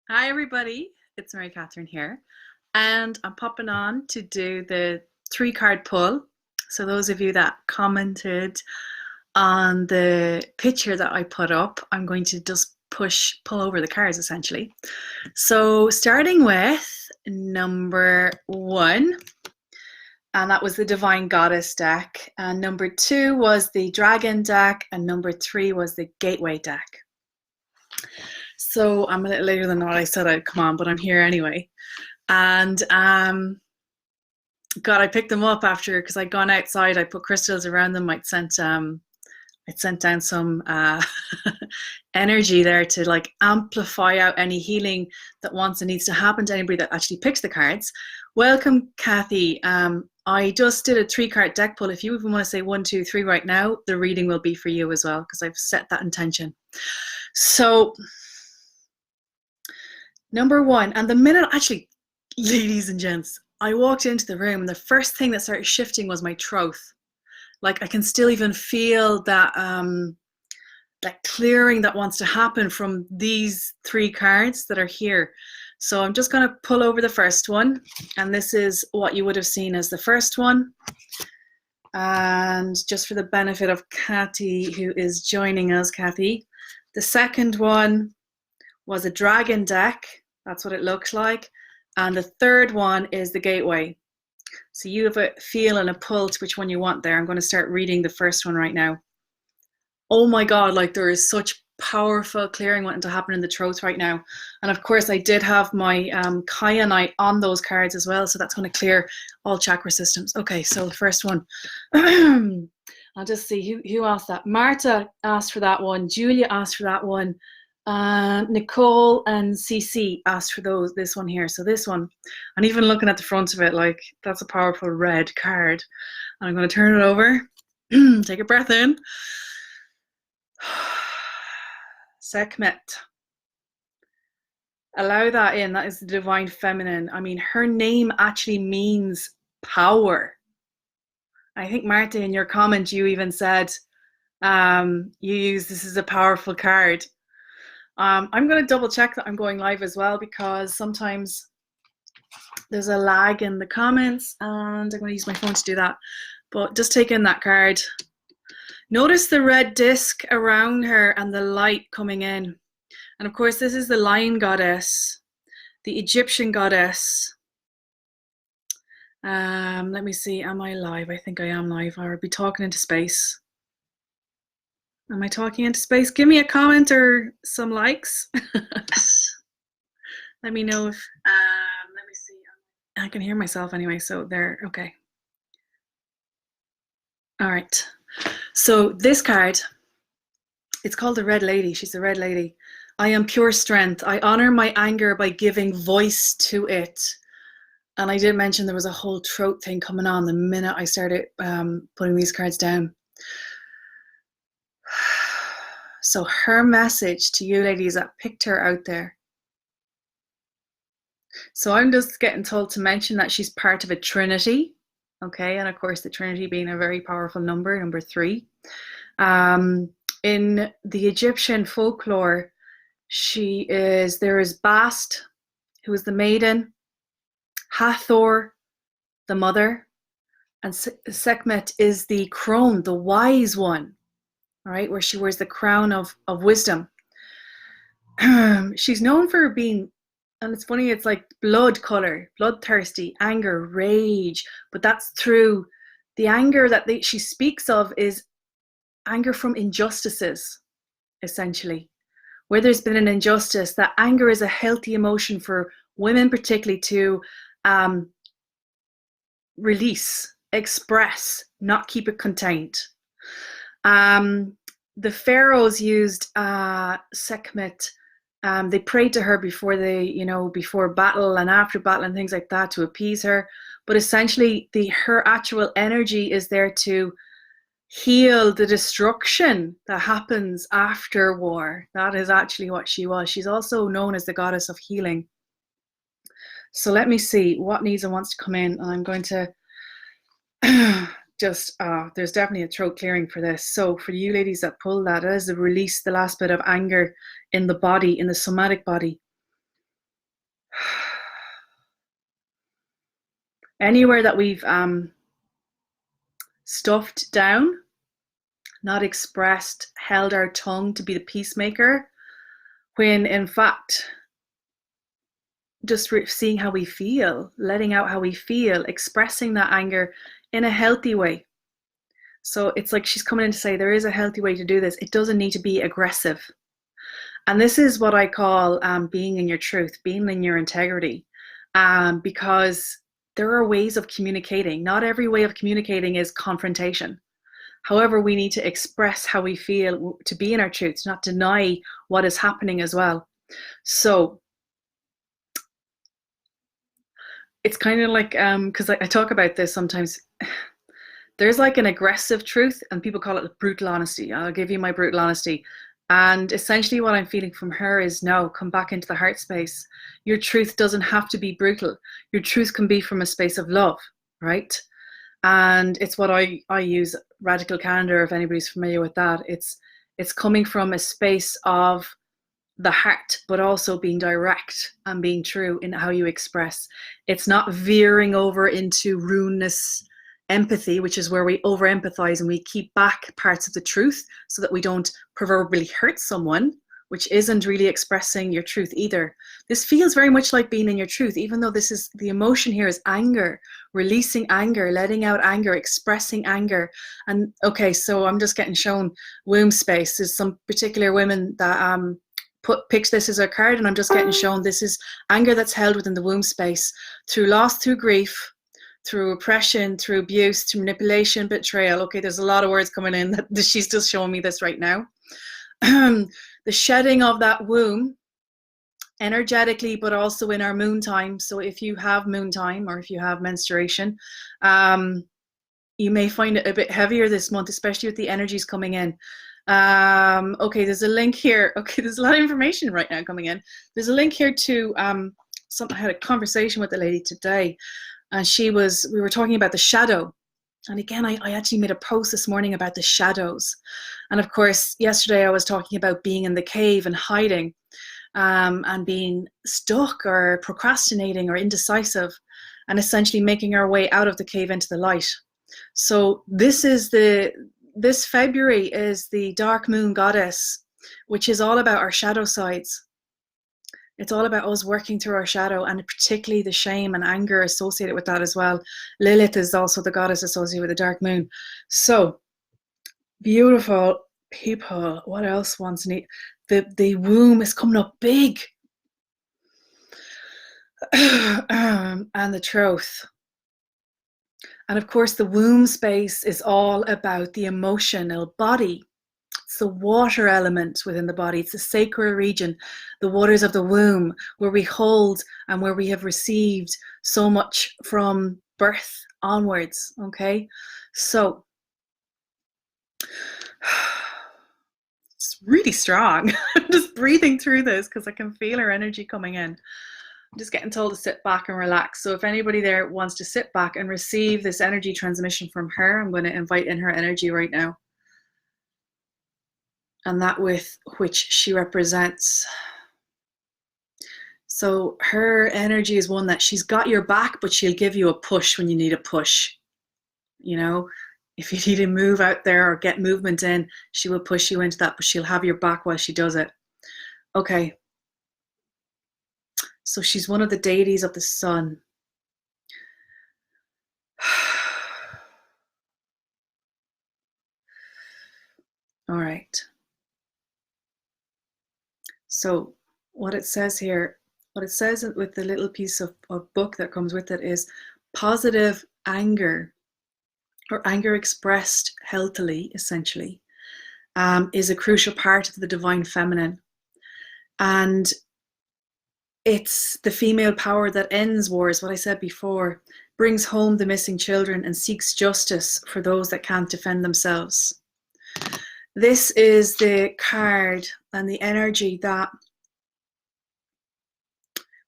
Hi everybody, it's Mary Catherine here, and I'm popping on to do the three card pull. So those of you that commented on the picture that I put up, I'm going to just pull over the cards essentially. So starting with number one, and that was the Divine Goddess deck, and number two was the Dragon deck, and number three was the Gateway deck. So I'm a little later than what I said I'd come on, but I'm here anyway. And God, I picked them up after because I'd gone outside. I put crystals around them. I'd sent down some energy there to like amplify out any healing that wants and needs to happen to anybody that actually picks the cards. Welcome, Kathy. I just did a 3-card deck pull. If you even want to say 1, 2, 3 right now, the reading will be for you as well because I've set that intention. So number one, and the minute, actually, ladies and gents, I walked into the room and the first thing that started shifting was my throat. Like I can still even feel that that clearing that wants to happen from these 3 cards that are here. So I'm just going to pull over the first one, and this is what you would have seen as the first one. And just for the benefit of Kathy, who is joining us, Kathy, the second one was a dragon deck. That's what it looks like. And the third one is the gateway. So you have a feel and a pull to which one you want there. I'm going to start reading the first one right now. Oh my God, like there is such powerful clearing wanting to happen in the throat right now. And of course I did have my kyanite on those cards as well. So that's going to clear all chakra systems. Okay, so the first one. I'll just see who asked that. Marta asked for that one. Julia asked for that one. Nicole and CC asked for this one here. So this one, and even looking at the front of it, like that's a powerful red card. And I'm going to turn it over. Take a breath in. SEKHMET. Allow that in. That is the divine feminine. I mean, her name actually means power. I think Marta, in your comment, you even said you use this as a powerful card. I'm going to double check that I'm going live as well because sometimes there's a lag in the comments, and I'm going to use my phone to do that. But just take in that card. Notice the red disc around her and the light coming in. And of course, this is the lion goddess, the Egyptian goddess. Let me see, am I live? I think I am live. I'll be talking into space. Am I talking into space? Give me a comment or some likes. Let me know if, let me see. I can hear myself anyway, so there, okay. All right. So this card, it's called the Red Lady. She's the Red Lady. I am pure strength. I honor my anger by giving voice to it. And I did mention there was a whole throat thing coming on the minute I started putting these cards down. So her message to you ladies that picked her out there. So I'm just getting told to mention that she's part of a trinity. Okay, and of course the trinity being a very powerful number, number 3. In the Egyptian folklore, there is Bast, who is the maiden, Hathor, the mother, and Sekhmet is the crone, the wise one, all right, where she wears the crown of wisdom. She's known for being, and it's funny, it's like blood color, bloodthirsty, anger, rage, but that's through the anger that she speaks of is anger from injustices, essentially. Where there's been an injustice, that anger is a healthy emotion for women particularly to release, express, not keep it contained. The pharaohs used Sekhmet. They prayed to her before battle and after battle and things like that to appease her. But essentially, her actual energy is there to heal the destruction that happens after war. That is actually what she was. She's also known as the goddess of healing. So let me see what needs and wants to come in. And I'm going to there's definitely a throat clearing for this. So for you ladies that pull that, is the release, the last bit of anger in the body, in the somatic body. Anywhere that we've stuffed down, not expressed, held our tongue to be the peacemaker, when in fact, just seeing how we feel, letting out how we feel, expressing that anger in a healthy way. So it's like she's coming in to say there is a healthy way to do this. It doesn't need to be aggressive. And this is what I call being in your truth, being in your integrity, because there are ways of communicating. Not every way of communicating is confrontation. However, we need to express how we feel to be in our truth, not deny what is happening as well. So it's kind of like, because I talk about this sometimes, there's like an aggressive truth and people call it brutal honesty. I'll give you my brutal honesty. And essentially what I'm feeling from her is no, come back into the heart space. Your truth doesn't have to be brutal. Your truth can be from a space of love, right? And it's what I use, radical candor, if anybody's familiar with that. It's coming from a space of the heart, but also being direct and being true in how you express. It's not veering over into rudeness, empathy, which is where we over empathize and we keep back parts of the truth so that we don't proverbially hurt someone, which isn't really expressing your truth either. This feels very much like being in your truth, even though this is the emotion here is anger, releasing anger, letting out anger, expressing anger. And okay, so I'm just getting shown womb space. There's some particular women that picked this as a card, and I'm just getting shown this is anger that's held within the womb space through loss, through grief, through oppression, through abuse, through manipulation, betrayal. Okay, there's a lot of words coming in that she's just showing me this right now. The shedding of that womb energetically, but also in our moon time. So if you have moon time or if you have menstruation, you may find it a bit heavier this month, especially with the energies coming in. Okay, there's a link here. Okay, there's a lot of information right now coming in. There's a link here to I had a conversation with the lady today, and we were talking about the shadow. And again, I actually made a post this morning about the shadows. And of course, yesterday I was talking about being in the cave and hiding, and being stuck or procrastinating or indecisive, and essentially making our way out of the cave into the light. So this February is the dark moon goddess, which is all about our shadow sides. It's all about us working through our shadow, and particularly the shame and anger associated with that as well. Lilith is also the goddess associated with the dark moon. So beautiful people. What else wants need? The womb is coming up big. And the truth. And of course, the womb space is all about the emotional body. It's the water element within the body. It's the sacral region, the waters of the womb, where we hold and where we have received so much from birth onwards. Okay, so it's really strong. I'm just breathing through this because I can feel her energy coming in. I'm just getting told to sit back and relax. So if anybody there wants to sit back and receive this energy transmission from her, I'm going to invite in her energy right now. And that with which she represents. So her energy is one that she's got your back, but she'll give you a push when you need a push. You know, if you need to move out there or get movement in, she will push you into that, but she'll have your back while she does it. Okay. So she's one of the deities of the sun. All right. So what it says here, what it says with the little piece of book that comes with it is positive anger, or anger expressed healthily, essentially, is a crucial part of the divine feminine. And it's the female power that ends wars, what I said before, brings home the missing children, and seeks justice for those that can't defend themselves. This is the card and the energy that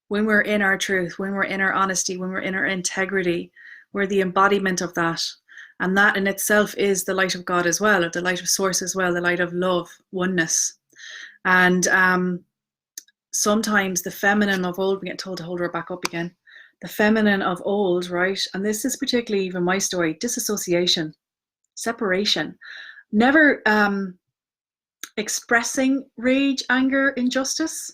when we're in our truth, when we're in our honesty, when we're in our integrity, we're the embodiment of that. And that in itself is the light of God as well, or the light of source as well, the light of love, oneness. And sometimes the feminine of old, we get told to hold her back up again. The feminine of old, right? And this is particularly even my story, disassociation, separation, never expressing rage, anger, injustice,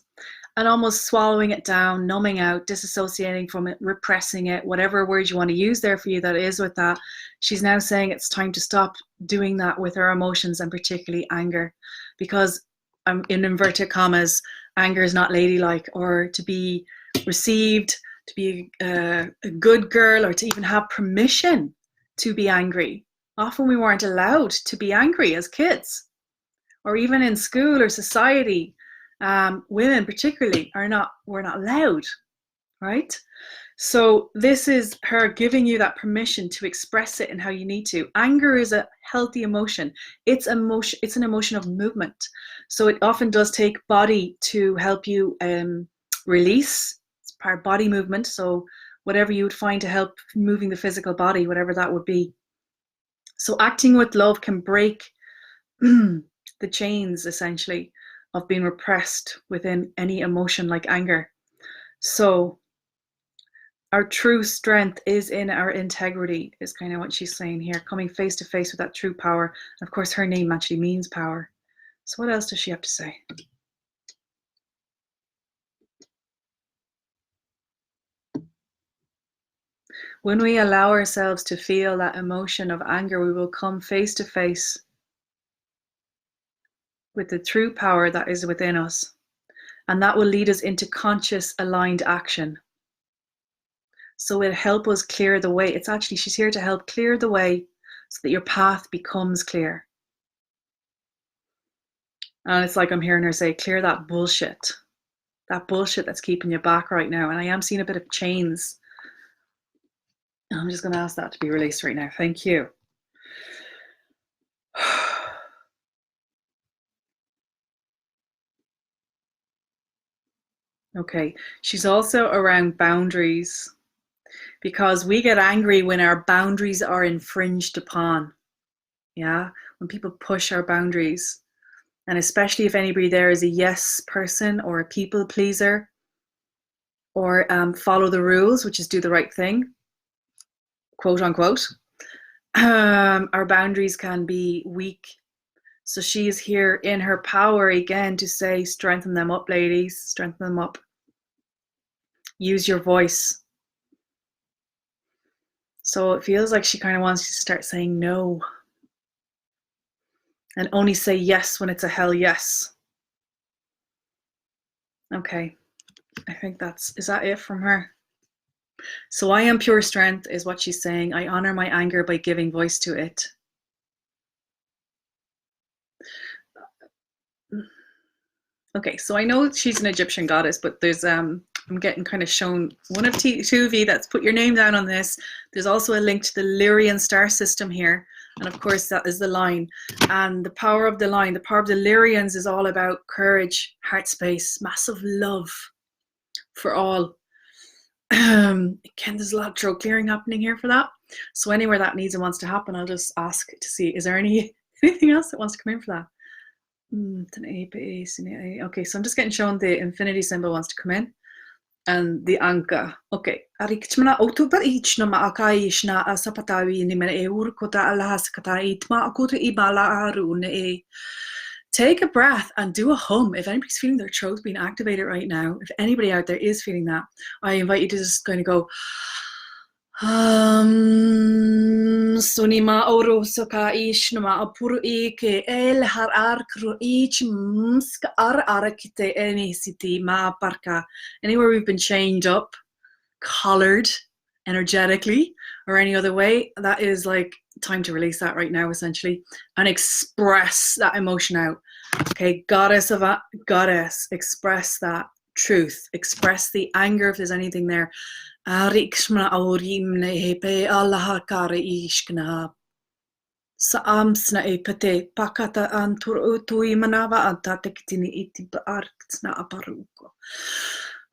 and almost swallowing it down, numbing out, disassociating from it, repressing it, whatever word you want to use there for you that is with that. She's now saying it's time to stop doing that with her emotions, and particularly anger, because in inverted commas, anger is not ladylike, or to be received, to be a good girl, or to even have permission to be angry. Often we weren't allowed to be angry as kids, or even in school or society. Women particularly we're not allowed, right? So this is her giving you that permission to express it in how you need to. Anger is a healthy emotion. It's an emotion of movement. So it often does take body to help you release. It's part of body movement. So whatever you would find to help moving the physical body, whatever that would be. So acting with love can break the chains, essentially, of being repressed within any emotion like anger. So our true strength is in our integrity, is kind of what she's saying here, coming face to face with that true power. And of course, her name actually means power. So what else does she have to say? When we allow ourselves to feel that emotion of anger, we will come face to face with the true power that is within us. And that will lead us into conscious, aligned action. So it'll help us clear the way. It's actually, she's here to help clear the way so that your path becomes clear. And it's like I'm hearing her say, clear that bullshit that's keeping you back right now. And I am seeing a bit of chains. I'm just going to ask that to be released right now. Thank you. Okay, she's also around boundaries, because we get angry when our boundaries are infringed upon. Yeah, when people push our boundaries. And especially if anybody there is a yes person or a people pleaser, or follow the rules, which is do the right thing, quote unquote, our boundaries can be weak. So she is here in her power again to say, strengthen them up, ladies, strengthen them up. Use your voice. So it feels like she kind of wants you to start saying no. And only say yes when it's a hell yes. Okay, I think is that it from her? So I am pure strength is what she's saying. I honor my anger by giving voice to it. Okay, so I know she's an Egyptian goddess, but there's I'm getting kind of shown one of two of you that's put your name down on this. There's also a link to the Lyrian star system here. And of course, that is the line. And the power of the line, the power of the Lyrians is all about courage, heart space, massive love for all. Again, there's a lot of throat clearing happening here for that. So anywhere that needs and wants to happen, I'll just ask to see, is there anything else that wants to come in for that? Okay, so I'm just getting shown the infinity symbol wants to come in. And the Anka. Okay. Take a breath and do a hum. If anybody's feeling their throat being activated right now, if anybody out there is feeling that, I invite you to just kind of go Sunima oro soka ishnama apuru ike el har arkro ich msk arakite any city ma parka. Anywhere we've been chained up, collared energetically, or any other way, that is like time to release that right now, essentially, and express that emotion out. Okay, goddess, express that truth, express the anger if there's anything there. Saamsna epate pakata antur utui manava antatektini iti artsna aparuko.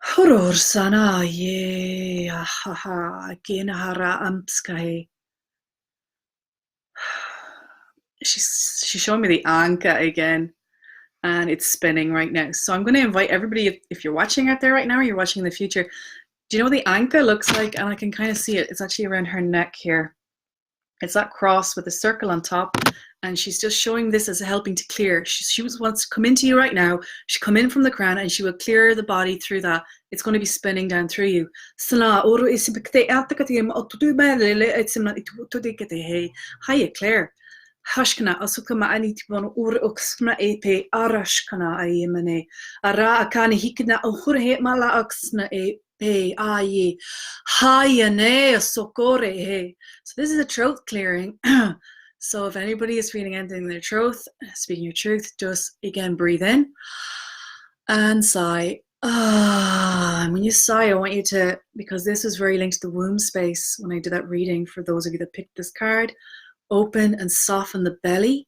Horror sana ye haha genahara amskahe. She's showing me the Anka again. and it's spinning right now. So I'm going to invite everybody, if you're watching out there right now or you're watching in the future, do you know what the anka looks like? And I can kind of see it. It's actually around her neck here. It's that cross with a circle on top, and she's just showing this as helping to clear. She wants to come into you right now. She come in from the crown, and she will clear the body through that. It's going to be spinning down through you. Hiya, Claire. Hashkana asukama anitibon uksna epe arashkana ayemane ara akani hikna uhurhe mala aksna epe aye hayane sokore he. So this is a throat clearing. So if anybody is feeling anything in their throat, speaking your truth, just again breathe in and sigh. And when you sigh, I want you to, because this is very linked to the womb space when I did that reading, for those of you that picked this card, open and soften the belly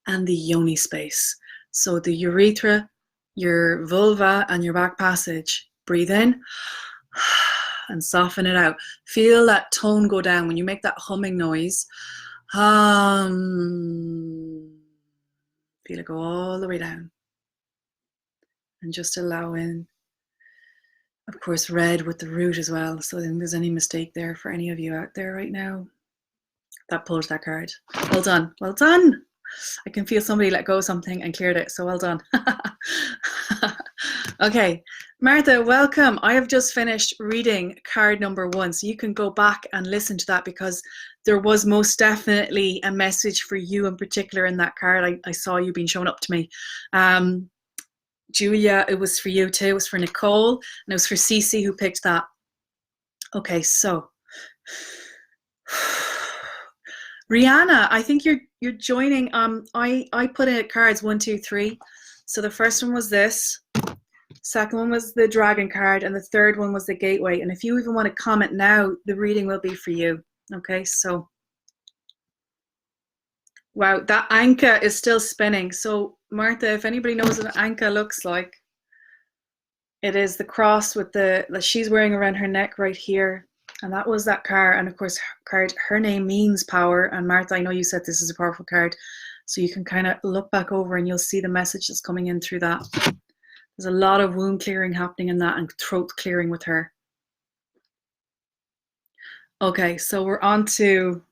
and the yoni space. So the urethra, your vulva, and your back passage. Breathe in and soften it out. Feel that tone go down when you make that humming noise. Feel it go all the way down. And just allow in, of course, red with the root as well. So I think there's any mistake there for any of you out there right now that pulled that card. Well done. Well done. I can feel somebody let go of something and cleared it. So well done. Okay, Martha, welcome. I have just finished reading card number 1. So you can go back and listen to that, because there was most definitely a message for you in particular in that card. I saw you being shown up to me. Julia, it was for you too. It was for Nicole, and it was for Cece who picked that. Okay, so Rihanna, I think you're joining. I put in cards 1, 2, 3. So the first one was this, second one was the dragon card, and the third one was the gateway. And if you even want to comment now, the reading will be for you. Okay, so wow, that anka is still spinning. So Martha, if anybody knows what an anka looks like, it is the cross with the that she's wearing around her neck right here. And that was that card. And of course, her name means power. And Martha, I know you said this is a powerful card. So you can kind of look back over and you'll see the message that's coming in through that. There's a lot of wound clearing happening in that, and throat clearing with her. Okay, so we're on to,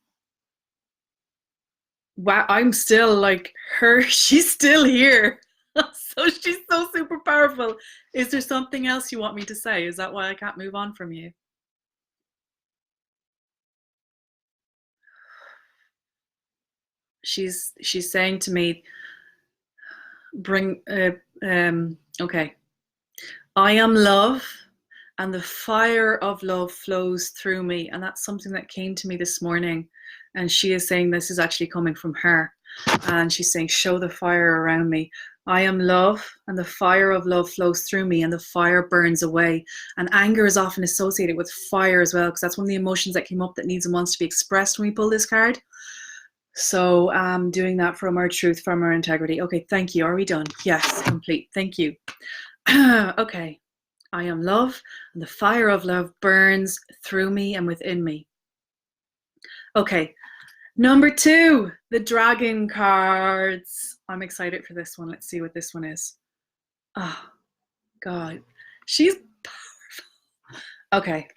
wow, I'm still like her. She's still here. So she's so super powerful. Is there something else you want me to say? Is that why I can't move on from you? She's saying to me, bring okay, I am love, and the fire of love flows through me. And that's something that came to me this morning, and she is saying this is actually coming from her, and she's saying, show the fire around me. I am love, and the fire of love flows through me, and the fire burns away. And anger is often associated with fire as well, because that's one of the emotions that came up that needs and wants to be expressed when we pull this card. So doing that from our truth, from our integrity. Okay, thank you. Are we done? Yes, complete. Thank you. Okay, I am love, and the fire of love burns through me and within me. Okay, number 2, the dragon cards. I'm excited for this one. Let's see what this one is. Oh, God, she's powerful. Okay.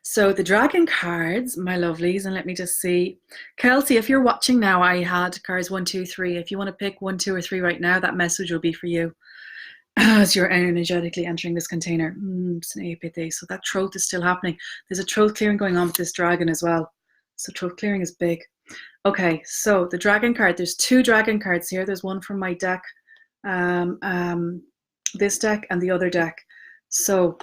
So the dragon cards, my lovelies, and let me just see. Kelsey, if you're watching now, I had cards 1, 2, 3. If you want to pick 1, 2, or 3 right now, that message will be for you as you're energetically entering this container. So that throat is still happening. There's a throat clearing going on with this dragon as well. So throat clearing is big. Okay, so the dragon card, there's 2 dragon cards here. There's one from my deck, this deck, and the other deck. So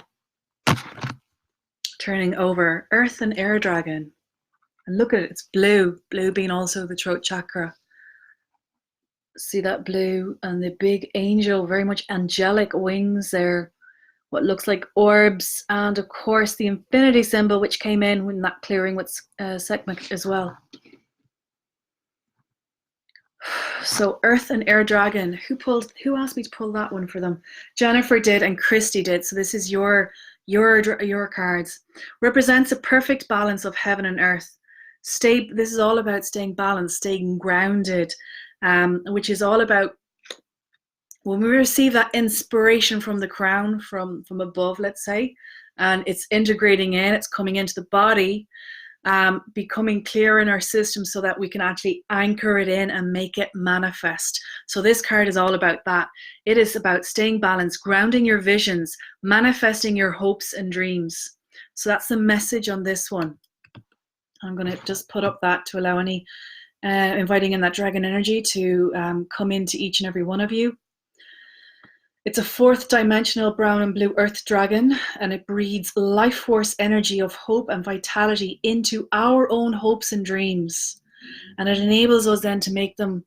turning over, earth and air dragon, and look at it, it's blue being also the throat chakra. See that blue, and the big angel, very much angelic wings there, what looks like orbs, and of course the infinity symbol which came in when that clearing with SEKHMET as well. So earth and air dragon, who asked me to pull that one for them? Jennifer did, and Christy did. So this is your cards. Represents a perfect balance of heaven and earth. This is all about staying balanced, staying grounded, which is all about when we receive that inspiration from the crown, from above, let's say, and it's integrating in, it's coming into the body, becoming clear in our system so that we can actually anchor it in and make it manifest. So this card is all about that. It is about staying balanced, grounding your visions, manifesting your hopes and dreams. So that's the message on this one. I'm going to just put up that to allow any inviting in that dragon energy to come into each and every one of you. It's a 4th dimensional brown and blue earth dragon, and it breathes life force energy of hope and vitality into our own hopes and dreams. And it enables us then to make them,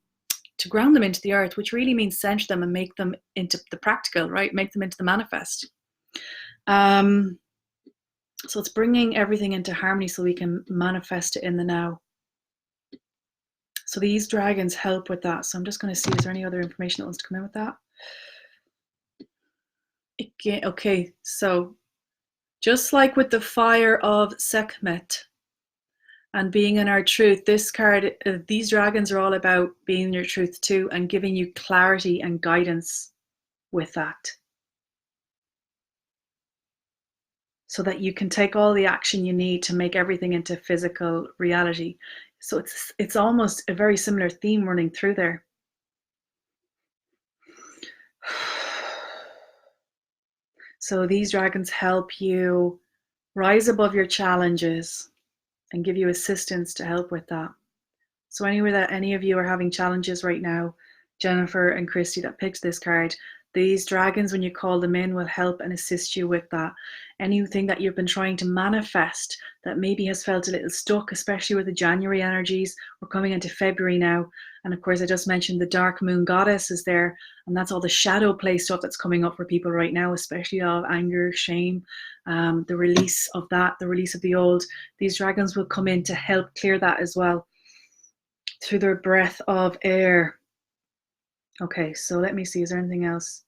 to ground them into the earth, which really means center them and make them into the practical, right? Make them into the manifest. So it's bringing everything into harmony so we can manifest it in the now. So these dragons help with that. So I'm just going to see, is there any other information that wants to come in with that? Okay, so just like with the fire of SEKHMET and being in our truth, this card, these dragons are all about being in your truth too and giving you clarity and guidance with that, so that you can take all the action you need to make everything into physical reality. So it's almost a very similar theme running through there. So these dragons help you rise above your challenges and give you assistance to help with that. So anywhere that any of you are having challenges right now, Jennifer and Christy that picked this card, these dragons, when you call them in, will help and assist you with that. Anything that you've been trying to manifest that maybe has felt a little stuck, especially with the January energies. We're coming into February now. And of course, I just mentioned the dark moon goddess is there. And that's all the shadow play stuff that's coming up for people right now, especially of anger, shame, the release of that, the release of the old. These dragons will come in to help clear that as well through their breath of air. Okay, so let me see, is there anything else?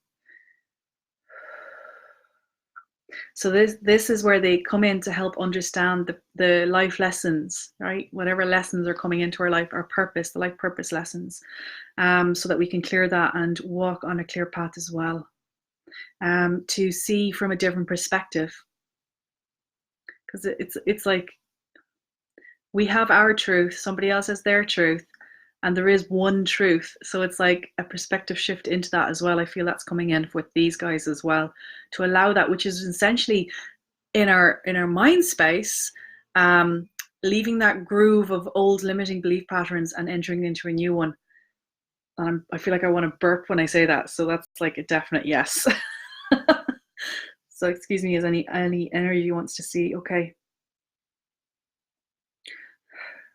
So this is where they come in to help understand the life lessons, right? Whatever lessons are coming into our life, our purpose, the life purpose lessons, so that we can clear that and walk on a clear path as well, to see from a different perspective. Because it's like we have our truth, somebody else has their truth, and there is one truth. So it's like a perspective shift into that as well. I feel that's coming in with these guys as well, to allow that, which is essentially in our mind space, leaving that groove of old limiting belief patterns and entering into a new one. I feel like I want to burp when I say that. So that's like a definite yes. So excuse me, is any energy wants to see? Okay.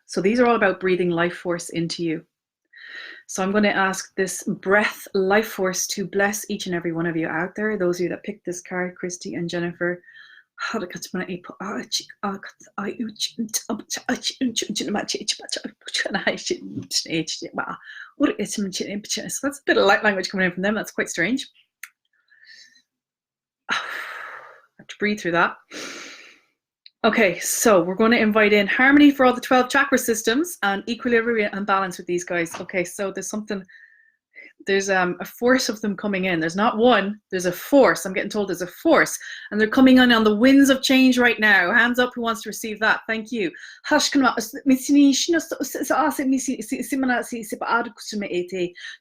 So these are all about breathing life force into you. So I'm going to ask this breath life force to bless each and every one of you out there. Those of you that picked this card, Christy and Jennifer. So that's a bit of light language coming in from them. That's quite strange. I have to breathe through that. Okay, so we're going to invite in harmony for all the 12 chakra systems and equilibrium and balance with these guys. Okay, so there's a force of them coming in. There's not one, there's a force. I'm getting told there's a force. And they're coming on the winds of change right now. Hands up who wants to receive that. Thank you. So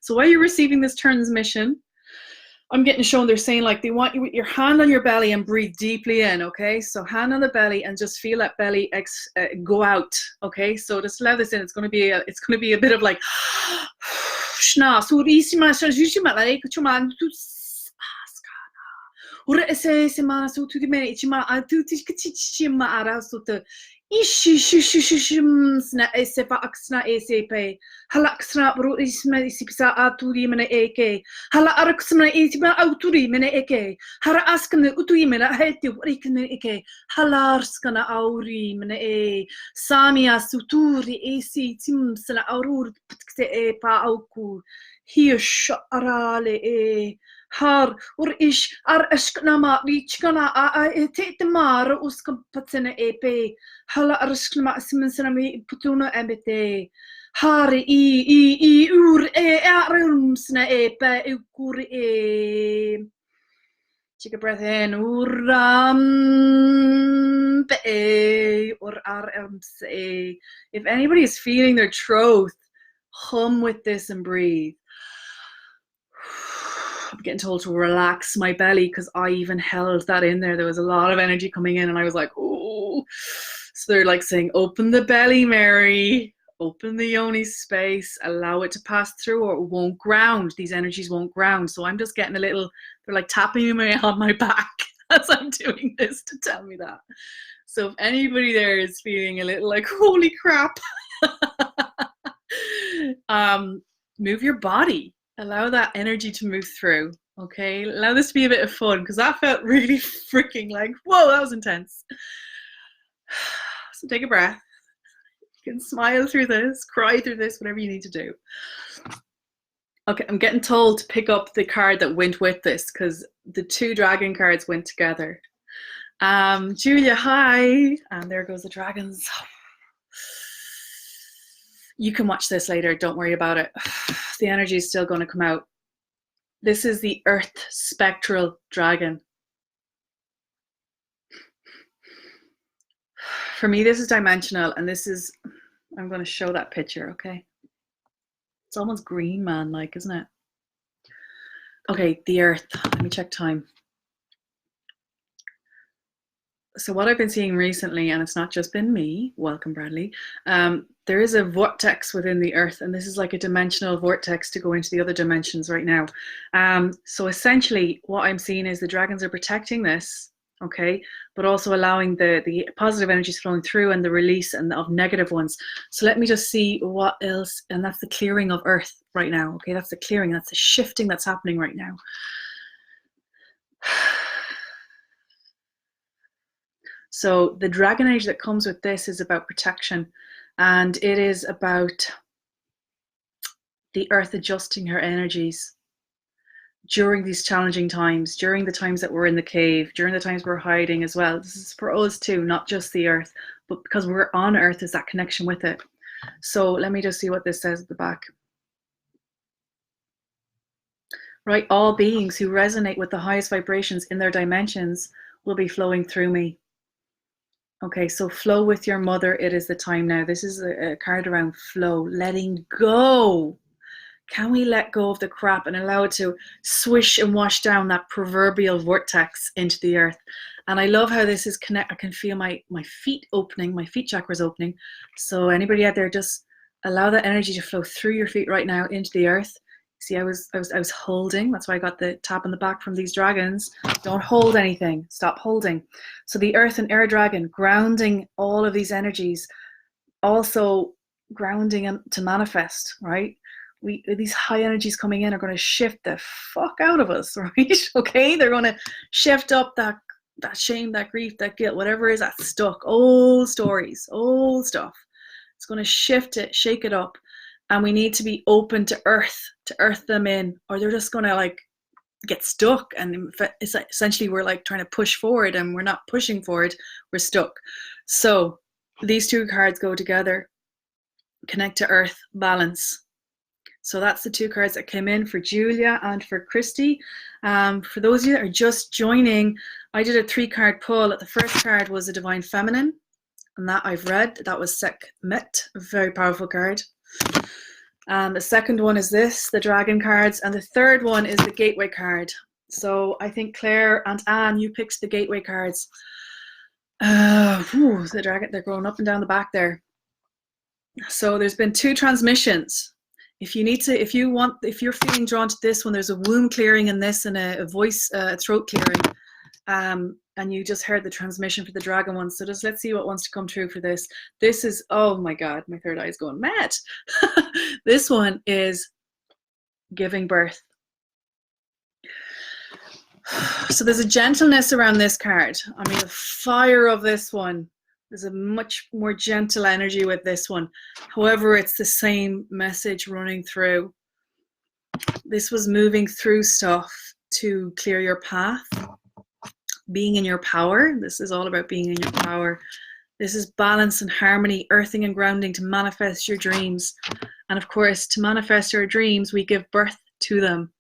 while you're receiving this transmission, I'm getting shown they're saying like they want you with your hand on your belly and breathe deeply in, okay? So hand on the belly and just feel that belly go out, okay? So just allow this in. It's going to be a bit of like halaksna bro isma isipsa aturi mena eke hala araksna isma auturi mena eke hara askna utui mena hete urikna eke halarskana auri mena e samia suturi esi timsna aurur ptkte e pa auku hish arale e har ur ish ar ashkna ma richkana a te mar uska patsena epe hala arskna ismsna mi putuna embete Hari I ur e arumsna e pe ukur e. Take a breath in. Uram pe or arumse. If anybody is feeling their throat, hum with this and breathe. I'm getting told to relax my belly because I even held that in there. There was a lot of energy coming in and I was like, oh. So they're like saying, open the belly, Mary. Open the yoni space, allow it to pass through or it won't ground. These energies won't ground. So I'm just getting a little, they're like tapping me on my back as I'm doing this to tell me that. So if anybody there is feeling a little like, holy crap, move your body. Allow that energy to move through, okay? Allow this to be a bit of fun because that felt really freaking like, whoa, that was intense. So take a breath. You can smile through this, cry through this, whatever you need to do. Okay, I'm getting told to pick up the card that went with this because the two dragon cards went together. Julia, hi. And there goes the dragons. You can watch this later, don't worry about it. The energy is still going to come out. This is the Earth Spectral Dragon. For me, this is dimensional, and this is, I'm going to show that picture, okay? It's almost green man-like, isn't it? Okay, the Earth. Let me check time. So what I've been seeing recently, and it's not just been me, welcome Bradley, there is a vortex within the Earth, and this is like a dimensional vortex to go into the other dimensions right now. So essentially what I'm seeing is the dragons are protecting this, okay, but also allowing the positive energies flowing through and the release and of negative ones. So let me just see what else, and that's the clearing of Earth right now, okay, that's the clearing, that's the shifting that's happening right now. So the dragon energy that comes with this is about protection, and it is about the Earth adjusting her energies during these challenging times, during the times that we're in the cave, during the times we're hiding as well. This is for us too, not just the Earth, but because we're on Earth, is that connection with it. So let me just see what this says at the back. Right, all beings who resonate with the highest vibrations in their dimensions will be flowing through me. Okay, so flow with your mother. It is the time now. This is a card around flow, letting go. Can we let go of the crap and allow it to swish and wash down that proverbial vortex into the Earth? And I love how this is connect. I can feel my feet opening, my feet chakras opening. So anybody out there, just allow that energy to flow through your feet right now into the Earth. See, I was holding. That's why I got the tap on the back from these dragons. Don't hold anything. Stop holding. So the Earth and Air Dragon grounding all of these energies, also grounding them to manifest, right? These high energies coming in are going to shift the fuck out of us, right? Okay, they're going to shift up that shame, that grief, that guilt, whatever is that stuck, old stories, old stuff. It's going to shift it, shake it up. And we need to be open to earth them in, or they're just going to like get stuck. And essentially we're like trying to push forward and we're not pushing forward, we're stuck. So these two cards go together, connect to earth, balance. So that's the two cards that came in for Julia and for Christy. For those of you that are just joining, I did a 3-card pull. The first card was a Divine Feminine, and that I've read. That was SEKHMET, a very powerful card. The second one is this, the Dragon cards, and the third one is the Gateway card. So I think Claire and Anne, you picked the Gateway cards. The dragon, they're going up and down the back there. So there's been 2 transmissions. If you're feeling drawn to this one, there's a womb clearing in this and a voice, throat clearing. And you just heard the transmission for the dragon one. So just let's see what wants to come true for this. This is, oh my God, my third eye is going mad. This one is giving birth. So there's a gentleness around this card. I mean, the fire of this one. There's a much more gentle energy with this one. However, it's the same message running through. This was moving through stuff to clear your path. Being in your power. This is all about being in your power. This is balance and harmony, earthing and grounding to manifest your dreams. And of course, to manifest our dreams, we give birth to them.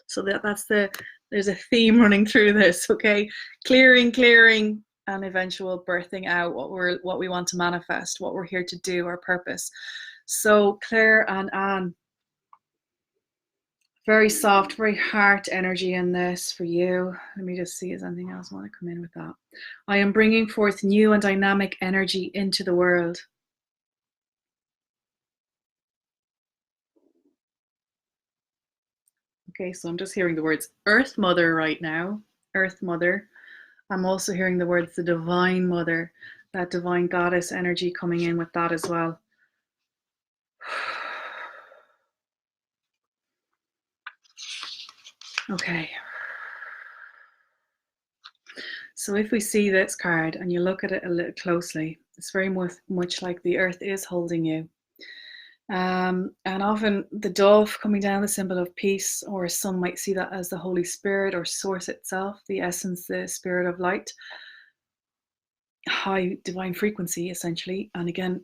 So there's a theme running through this, okay? Clearing, and eventual birthing out what we want to manifest, what we're here to do, our purpose. So Claire and Anne, very soft, very heart energy in this for you. Let me just see, is anything else I want to come in with that? I am bringing forth new and dynamic energy into the world. Okay, so I'm just hearing the words Earth Mother right now, Earth Mother. I'm also hearing the words the Divine Mother, that Divine Goddess energy coming in with that as well. Okay. So if we see this card and you look at it a little closely, it's very much like the earth is holding you. And often the dove coming down, the symbol of peace, or some might see that as the Holy Spirit or Source itself, the essence, the spirit of light, high divine frequency essentially. And again,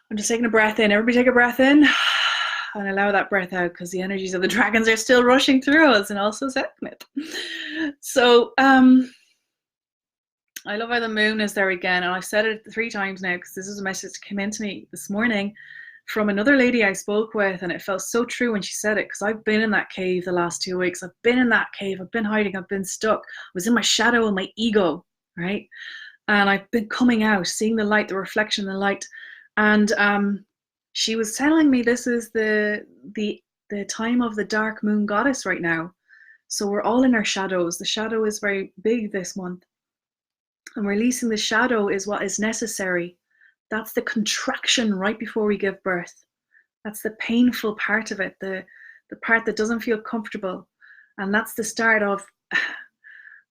I'm just taking a breath in. Everybody take a breath in and allow that breath out, because the energies of the dragons are still rushing through us, and also SEKHMET. So I love how the moon is there again, and I've said it 3 times now because this is a message that came into me this morning from another lady I spoke with, and it felt so true when she said it, because I've been in that cave the last 2 weeks. I've been in that cave, I've been hiding, I've been stuck. I was in my shadow and my ego, right? And I've been coming out, seeing the light, the reflection, the light. And she was telling me this is the time of the dark moon goddess right now. So we're all in our shadows. The shadow is very big this month. And releasing the shadow is what is necessary. That's the contraction right before we give birth. That's the painful part of it, the part that doesn't feel comfortable. And that's the start of,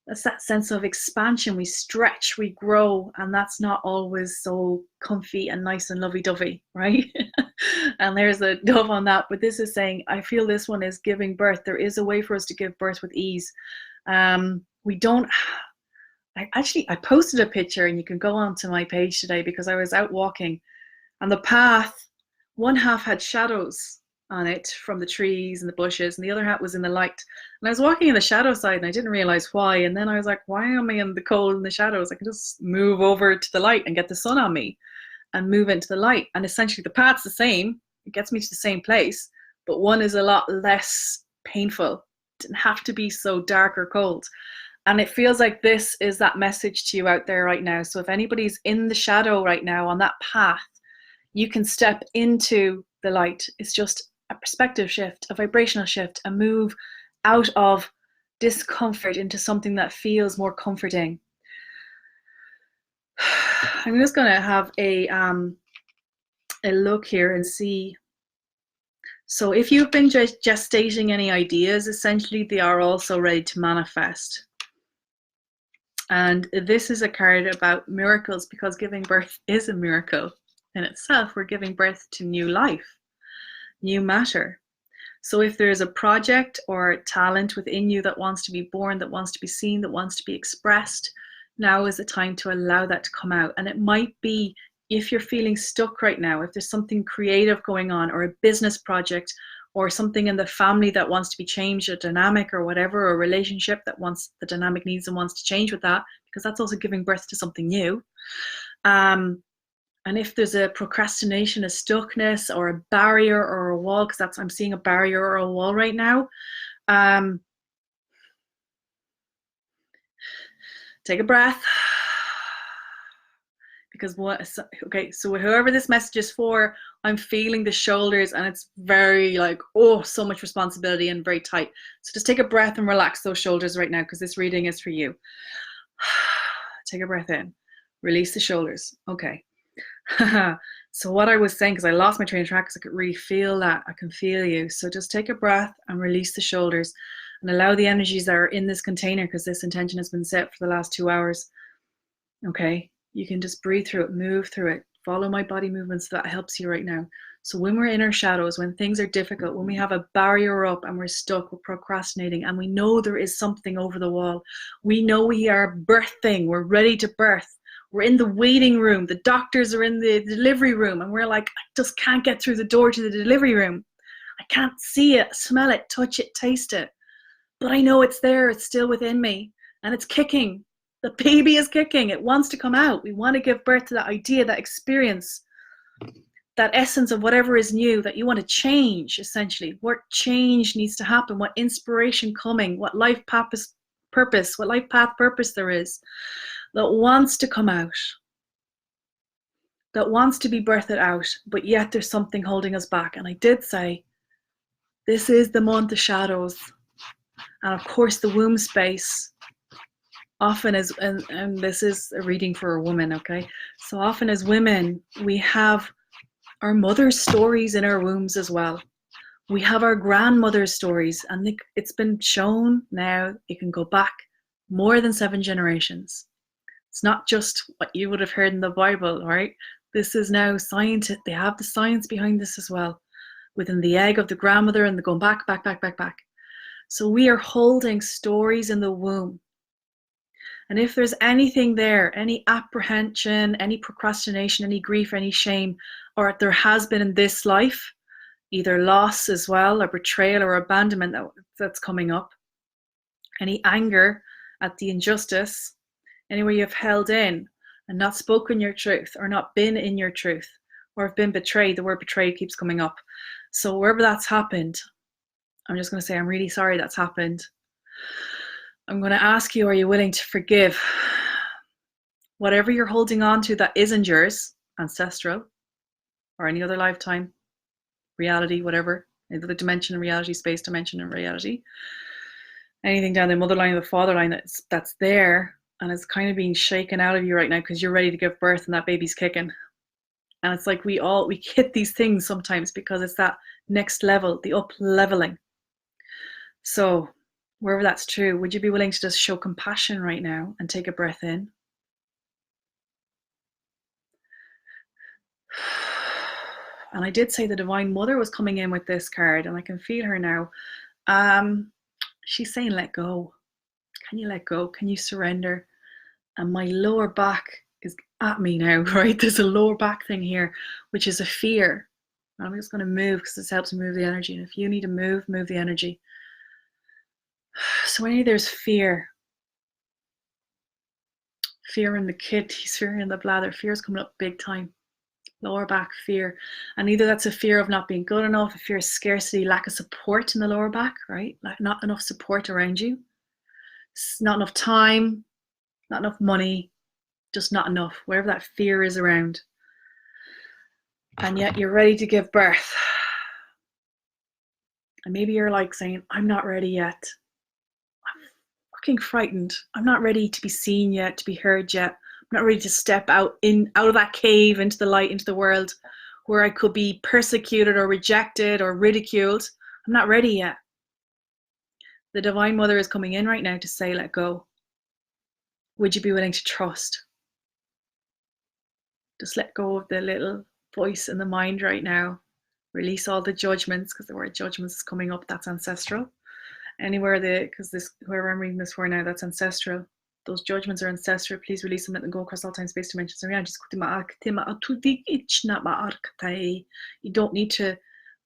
that's that sense of expansion. We stretch, we grow, and that's not always so comfy and nice and lovey-dovey, right? And there's a dove on that, but this is saying, I feel this one is giving birth. There is a way for us to give birth with ease. We don't, I posted a picture, and you can go onto my page today, because I was out walking, and the path, one half had shadows on it from the trees and the bushes, and the other half was in the light. And I was walking in the shadow side, and I didn't realize why. And then I was like, why am I in the cold and the shadows? I can just move over to the light and get the sun on me and move into the light. And essentially the path's the same. It gets me to the same place, but one is a lot less painful. It didn't have to be so dark or cold. And it feels like this is that message to you out there right now. So if anybody's in the shadow right now on that path, you can step into the light. It's just a perspective shift, a vibrational shift, a move out of discomfort into something that feels more comforting. I'm just going to have a look here and see. So if you've been gestating any ideas, essentially they are also ready to manifest. And this is a card about miracles, because giving birth is a miracle in itself. We're giving birth to new life, new matter. So if there's a project or talent within you that wants to be born, that wants to be seen, that wants to be expressed, now is the time to allow that to come out. And it might be, if you're feeling stuck right now, if there's something creative going on, or a business project, or something in the family that wants to be changed, a dynamic or whatever, or a relationship that wants, the dynamic needs and wants to change with that, because that's also giving birth to something new. And if there's a procrastination, a stuckness, or a barrier or a wall, because that's, I'm seeing a barrier or a wall right now. Take a breath. Because okay, so whoever this message is for, I'm feeling the shoulders, and it's very like, oh, so much responsibility and very tight. So just take a breath and relax those shoulders right now, because this reading is for you. Take a breath in, release the shoulders. Okay. So what I was saying, because I lost my train of track, because I could really feel that. I can feel you. So just take a breath and release the shoulders, and allow the energies that are in this container, because this intention has been set for the last 2 hours. Okay. You can just breathe through it, move through it, follow my body movements. That helps you right now. So when we're in our shadows, when things are difficult, when we have a barrier up and we're stuck, we're procrastinating, and we know there is something over the wall, we know we are birthing, we're ready to birth, We're in the waiting room. The doctors are in the delivery room, and we're like, I just can't get through the door to the delivery room. I can't see it, smell it, touch it, taste it. But I know it's there. It's still within me, and it's kicking. The baby is kicking. It wants to come out. We want to give birth to that idea, that experience, that essence of whatever is new that you want to change, essentially. What change needs to happen, what inspiration coming, what life purpose, what life path purpose there is that wants to come out, that wants to be birthed out, but yet there's something holding us back. And I did say, this is the month of shadows. And of course, the womb space often is, and this is a reading for a woman, okay? So often as women, we have our mother's stories in our wombs as well. We have our grandmother's stories, and it's been shown now it can go back more than 7 generations. It's not just what you would have heard in the Bible, right? This is now science. They have the science behind this as well, within the egg of the grandmother, and they're going back. So we are holding stories in the womb. And if there's anything there, any apprehension, any procrastination, any grief, any shame, or there has been in this life, either loss as well, or betrayal or abandonment that's coming up, any anger at the injustice, anywhere you've held in and not spoken your truth, or not been in your truth, or have been betrayed, the word betrayed keeps coming up. So wherever that's happened, I'm just going to say, I'm really sorry that's happened. I'm going to ask you, are you willing to forgive whatever you're holding on to that isn't yours, ancestral, or any other lifetime, reality, whatever, the dimension of reality, space dimension of reality, anything down the mother line or the father line that's there, and it's kind of being shaken out of you right now because you're ready to give birth and that baby's kicking. And it's like we hit these things sometimes because it's that next level, the up leveling. So wherever that's true, would you be willing to just show compassion right now and take a breath in? And I did say the Divine Mother was coming in with this card, and I can feel her now. She's saying, let go. Can you let go? Can you surrender? And my lower back is at me now, right? There's a lower back thing here, which is a fear. And I'm just going to move because this helps move the energy. And if you need to move the energy. So any there's fear. Fear in the kidneys, fear in the bladder. Fear is coming up big time. Lower back fear. And either that's a fear of not being good enough, a fear of scarcity, lack of support in the lower back, right? Like not enough support around you. Not enough time, not enough money, just not enough, wherever that fear is around. And yet you're ready to give birth. And maybe you're like saying, I'm not ready yet. I'm fucking frightened. I'm not ready to be seen yet, to be heard yet. I'm not ready to step out of that cave into the light, into the world where I could be persecuted or rejected or ridiculed. I'm not ready yet. The Divine Mother is coming in right now to say, let go. Would you be willing to trust? Just let go of the little voice in the mind right now. Release all the judgments, because the word judgments is coming up. That's ancestral. Anywhere whoever I'm reading this for now, that's ancestral. Those judgments are ancestral. Please release them. Let them go across all time, space, dimensions, and realities. You don't need to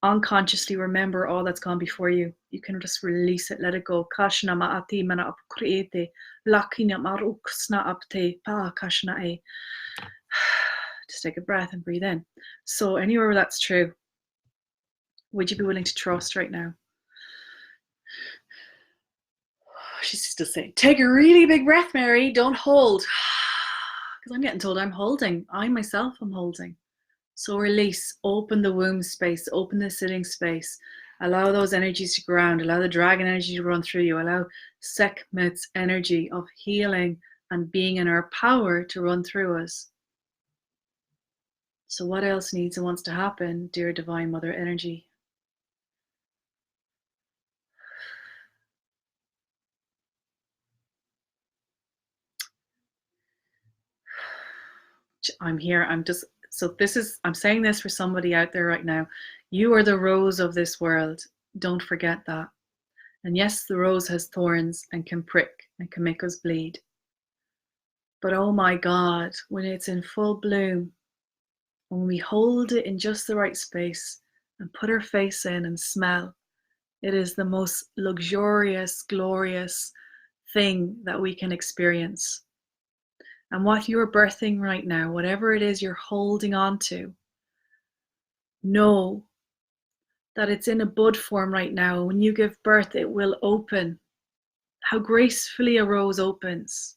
unconsciously remember all that's gone before you. You can just release it, let it go. Just take a breath and breathe in. So anywhere where that's true, would you be willing to trust right now? She's just saying, take a really big breath, Mary. Don't hold. Because I'm getting told I'm holding. I myself am holding. So release, open the womb space, open the sitting space, allow those energies to ground, allow the dragon energy to run through you, allow SEKHMET's energy of healing and being in our power to run through us. So what else needs and wants to happen, dear Divine Mother energy? I'm here, I'm saying this for somebody out there right now. You are the rose of this world. Don't forget that. And yes, the rose has thorns and can prick and can make us bleed. But oh my God, when it's in full bloom, when we hold it in just the right space and put our face in and smell, it is the most luxurious, glorious thing that we can experience. And what you're birthing right now, whatever it is you're holding on to, know that it's in a bud form right now. When you give birth, it will open. How gracefully a rose opens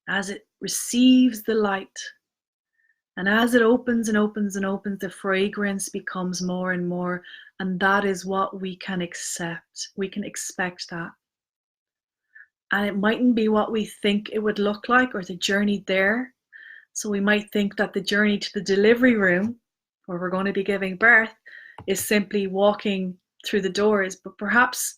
as it receives the light. And as it opens and opens and opens, the fragrance becomes more and more. And that is what we can accept. We can expect that. And it mightn't be what we think it would look like or the journey there. So we might think that the journey to the delivery room, where we're going to be giving birth, is simply walking through the doors. But perhaps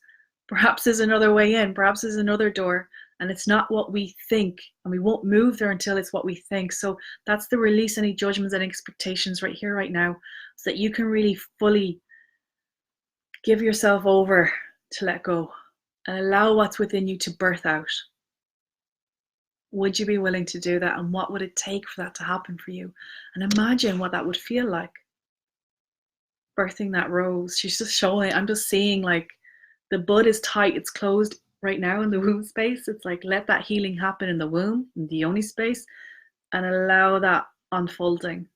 there's another way in. Perhaps there's another door. And it's not what we think, and we won't move there until it's what we think. So that's the release any judgments and expectations right here, right now, so that you can really fully give yourself over to let go and allow what's within you to birth out. Would you be willing to do that? And what would it take for that to happen for you? And imagine what that would feel like. Birthing that rose. She's just showing, I'm just seeing like the bud is tight, it's closed right now in the womb space. It's like, let that healing happen in the womb, in the yoni space, and allow that unfolding.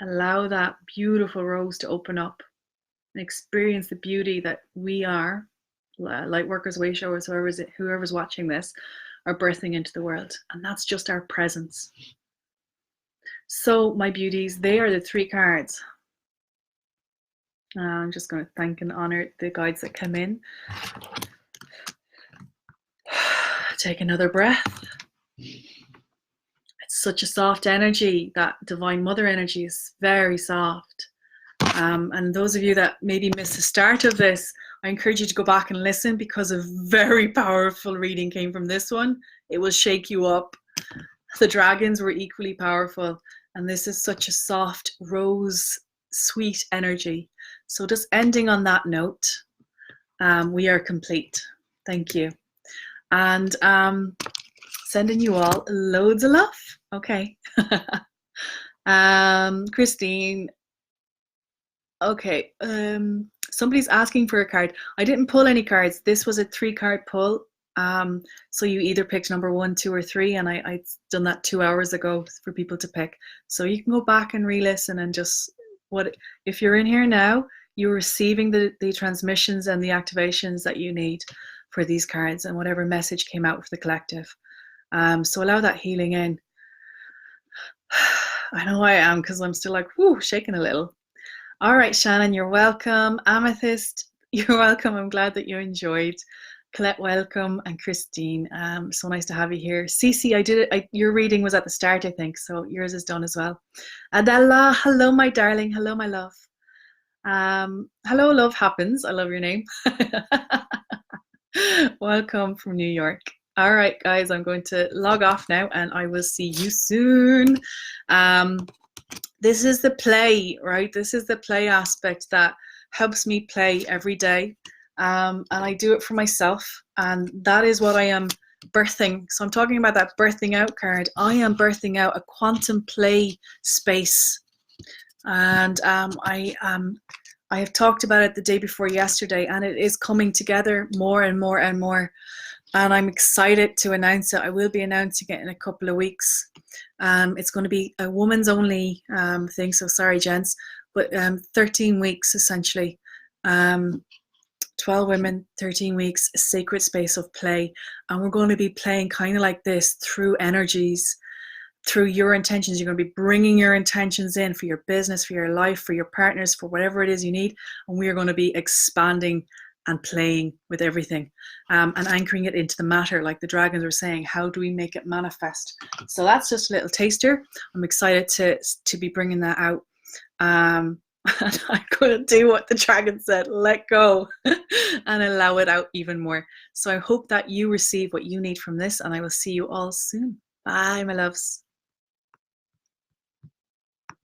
Allow that beautiful rose to open up and experience the beauty that we are, light workers, way showers, whoever's watching this, are birthing into the world. And that's just our presence. So my beauties, they are the 3 cards. I'm just going to thank and honor the guides that come in. Take another breath. It's such a soft energy. That divine mother energy is very soft. And those of you that maybe missed the start of this, I encourage you to go back and listen, because a very powerful reading came from this one. It will shake you up. The dragons were equally powerful. And this is such a soft, rose, sweet energy. So just ending on that note, we are complete. Thank you. And sending you all loads of love. Okay. Christine. Okay. Somebody's asking for a card. I didn't pull any cards. This was a 3-card pull. So you either picked number 1, 2, or 3, and I'd done that 2 hours ago for people to pick. So you can go back and re-listen and just if you're in here now, you're receiving the transmissions and the activations that you need for these cards and whatever message came out for the collective. So allow that healing in. I know I am, because I'm still like, whoo, shaking a little. All right, Shannon, you're welcome. Amethyst, you're welcome. I'm glad that you enjoyed. Colette, welcome. And Christine, so nice to have you here. Cece, I did it. Your reading was at the start, I think, so yours is done as well. Adela, hello, my darling. Hello, my love. Hello, love happens. I love your name. Welcome from New York. All right, guys, I'm going to log off now, and I will see you soon. This is the play, right? This is the play aspect that helps me play every day. And I do it for myself, and that is what I am birthing. So I'm talking about that birthing out card. I am birthing out a quantum play space, and I have talked about it the day before yesterday, and it is coming together more and more and more, and I'm excited to announce it. I will be announcing it in a couple of weeks. It's going to be a woman's only thing, so sorry gents, but 13 weeks essentially. 12 women, 13 weeks, a sacred space of play. And we're going to be playing kind of like this through energies, through your intentions. You're going to be bringing your intentions in for your business, for your life, for your partners, for whatever it is you need. And we are going to be expanding and playing with everything, and anchoring it into the matter, like the dragons were saying. How do we make it manifest? So that's just a little taster. I'm excited to be bringing that out. And I'm going to do what the dragon said, let go and allow it out even more. So I hope that you receive what you need from this, and I will see you all soon. Bye, my loves.